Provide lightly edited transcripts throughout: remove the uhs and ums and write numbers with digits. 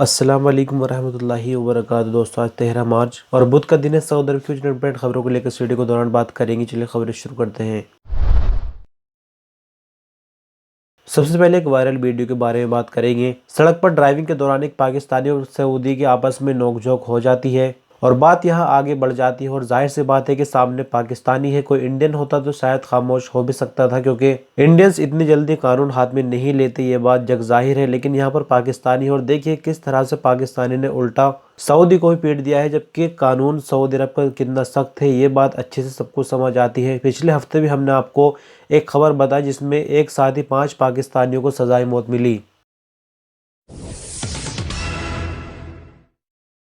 अस्सलाम वालेकुम वरहमतुल्लाहि वबरकातुहू। दोस्तों, आज 13 मार्च और बुध का दिन है। सऊदी अरब की कुछ इम्पोर्टेंट खबरों को लेकर इस वीडियो को दौरान बात करेंगे। चलिए खबरें शुरू करते हैं। सबसे पहले एक वायरल वीडियो के बारे में बात करेंगे। सड़क पर ड्राइविंग के दौरान एक पाकिस्तानी और सऊदी की आपस में नोकझोंक हो जाती है और बात यहां आगे बढ़ जाती है। और जाहिर सी बात है कि सामने पाकिस्तानी है, कोई इंडियन होता तो शायद खामोश हो भी सकता था, क्योंकि इंडियंस इतनी जल्दी कानून हाथ में नहीं लेते, ये बात जग जाहिर है। लेकिन यहाँ पर पाकिस्तानी है और देखिए किस तरह से पाकिस्तानी ने उल्टा सऊदी को भी पीट दिया है, जबकि कानून सऊदी अरब का कितना सख्त है ये बात अच्छे से सबको समझ आती है। पिछले हफ्ते भी हमने आपको एक खबर बताई जिसमें एक साथ ही 5 पाकिस्तानियों को सजाए मौत मिली।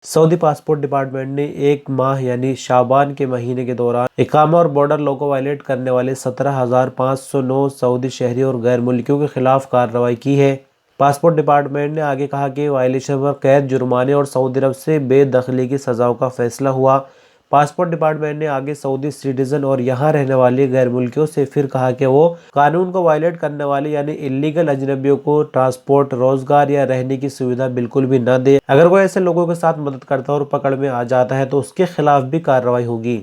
सऊदी पासपोर्ट डिपार्टमेंट ने एक माह यानी शाबान के महीने के दौरान इकामा और बॉर्डर लॉ को वायलेट करने वाले 17,509 सऊदी शहरी और गैर मुल्कियों के खिलाफ कार्रवाई की है। पासपोर्ट डिपार्टमेंट ने आगे कहा कि वायलेशन पर कैद, जुर्माने और सऊदी अरब से बेदखली की सजाओं का फैसला हुआ। पासपोर्ट डिपार्टमेंट ने आगे सऊदी सिटीजन और यहाँ रहने वाले गैर मुल्कियों से फिर कहा कि वो कानून को वायलेट करने वाले यानी इलीगल अजनबियों को ट्रांसपोर्ट, रोजगार या रहने की सुविधा बिल्कुल भी न दे। अगर कोई ऐसे लोगों के साथ मदद करता है और पकड़ में आ जाता है तो उसके खिलाफ भी कार्रवाई होगी।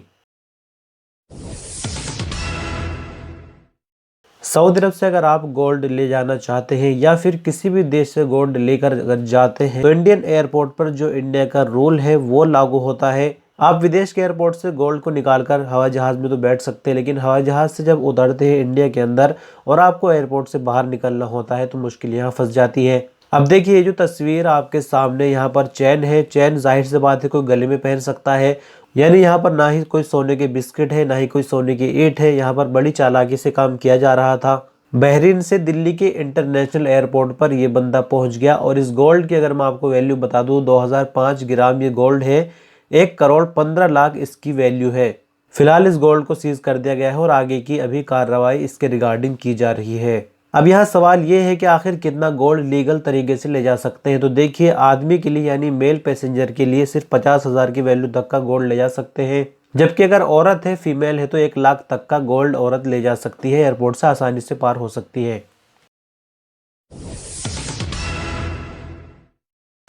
सऊदी अरब से अगर आप गोल्ड ले जाना चाहते हैं या फिर किसी भी देश से गोल्ड लेकर अगर जाते हैं तो इंडियन एयरपोर्ट पर जो इंडिया का रूल है वो लागू होता है। आप विदेश के एयरपोर्ट से गोल्ड को निकालकर हवाई जहाज में तो बैठ सकते हैं, लेकिन हवाई जहाज से जब उतरते हैं इंडिया के अंदर और आपको एयरपोर्ट से बाहर निकलना होता है तो मुश्किल यहाँ फंस जाती है। अब देखिए ये जो तस्वीर आपके सामने यहाँ पर चैन है, चैन जाहिर सी बात है कोई गले में पहन सकता है, यानी यहाँ पर ना ही कोई सोने के बिस्किट है ना ही कोई सोने की ईंट है। यहाँ पर बड़ी चालाकी से काम किया जा रहा था। बहरीन से दिल्ली के इंटरनेशनल एयरपोर्ट पर ये बंदा पहुंच गया और इस गोल्ड की अगर मैं आपको वैल्यू बता दूं 2005 ग्राम ये गोल्ड है, 1,15,00,000 इसकी वैल्यू है। फिलहाल इस गोल्ड को सीज कर दिया गया है और आगे की अभी कार्रवाई इसके रिगार्डिंग की जा रही है। अब यहाँ सवाल ये है कि आखिर कितना गोल्ड लीगल तरीके से ले जा सकते हैं। तो देखिए आदमी के लिए यानी मेल पैसेंजर के लिए सिर्फ 50,000 की वैल्यू तक का गोल्ड ले जा सकते हैं, जबकि अगर औरत है, फीमेल है, तो 1 लाख तक का गोल्ड औरत ले जा सकती है, एयरपोर्ट से आसानी से पार हो सकती है।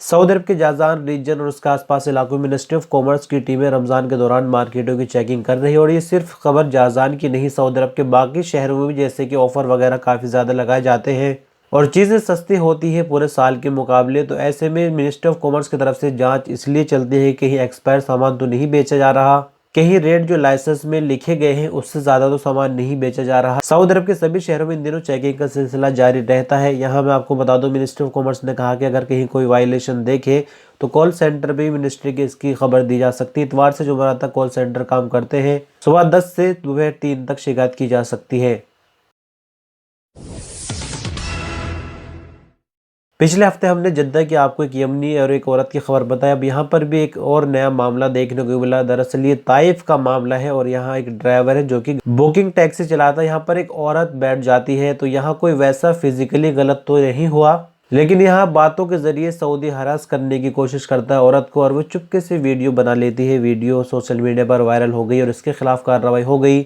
सऊदी अरब के जाजान रीजन और उसके आसपास इलाकों में मिनिस्ट्री ऑफ कॉमर्स की टीमें रमजान के दौरान मार्केटों की चेकिंग कर रही है। और ये सिर्फ खबर जाजान की नहीं, सऊदी अरब के बाकी शहरों में भी जैसे कि ऑफर वगैरह काफ़ी ज़्यादा लगाए जाते हैं और चीज़ें सस्ती होती है पूरे साल के मुकाबले। तो ऐसे में मिनिस्ट्री ऑफ कॉमर्स की तरफ से जांच इसलिए चलती है कि कहीं एक्सपायर सामान तो नहीं बेचा जा रहा, कहीं रेट जो लाइसेंस में लिखे गए हैं उससे ज्यादा तो सामान नहीं बेचा जा रहा। सऊदी अरब के सभी शहरों में इन दिनों चेकिंग का सिलसिला जारी रहता है। यहाँ मैं आपको बता दूं, मिनिस्ट्री ऑफ कॉमर्स ने कहा कि अगर कहीं कोई वायलेशन देखे तो कॉल सेंटर पे भी मिनिस्ट्री की इसकी खबर दी जा सकती है। इतवार से जुमेरात तक कॉल सेंटर काम करते हैं। सुबह 10 से दोपहर 3 तक शिकायत की जा सकती है। पिछले हफ्ते हमने जद्दा की आपको एक यमनी और एक औरत की खबर बताया। अब यहाँ पर भी एक और नया मामला देखने को मिला। दरअसल ये ताइफ का मामला है और यहाँ एक ड्राइवर है जो कि बुकिंग टैक्सी चलाता है। यहाँ पर एक औरत बैठ जाती है तो यहाँ कोई वैसा फिजिकली गलत तो नहीं हुआ, लेकिन यहाँ बातों के जरिए सऊदी हरास करने की कोशिश करता है औरत को और वो चुपके से वीडियो बना लेती है। वीडियो सोशल मीडिया पर वायरल हो गई और इसके खिलाफ कार्रवाई हो गई।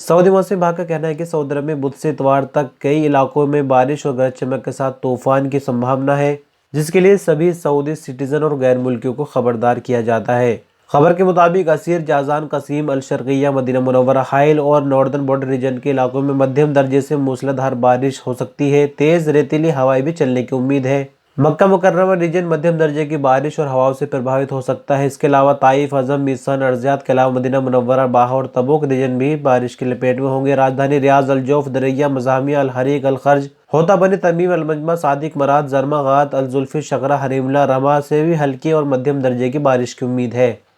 सऊदी मौसम विभाग का कहना है कि सऊदी अरब में बुध से इतवार तक कई इलाकों में बारिश और गरज चमक के साथ तूफान की संभावना है, जिसके लिए सभी सऊदी सिटीजन और गैर मुल्कियों को खबरदार किया जाता है। खबर के मुताबिक असीर, जाजान, कसीम, अल शर्किया, मदीना मुनव्वरा, हाइल और नॉर्दर्न बॉर्डर रीजन के इलाकों में मध्यम दर्जे से मूसलाधार बारिश हो सकती है। तेज रेतीली हवाएं भी चलने की उम्मीद है। मक्का मुकर्रमा रीजन मध्यम दर्जे की बारिश और हवाओं से प्रभावित हो सकता है। इसके अलावा ताइफ, अजम, मिसान, अर्जियात के अलावा मदीना मुनव्वरा, बाहा और तबूक रीजन भी बारिश की लपेट में होंगे। राजधानी रियाज, अल-जौफ, दरैया, मज़ामिया, अल-हरीक, अल-खर्ज, होता बनी, तमीम, अल-मजमा, सादिक, मराद, जरमा, गात, अल-जुल्फी, शकरा, हरीमला, रमा से भी हल्की और मध्यम दर्जे की बारिश की उम्मीद है।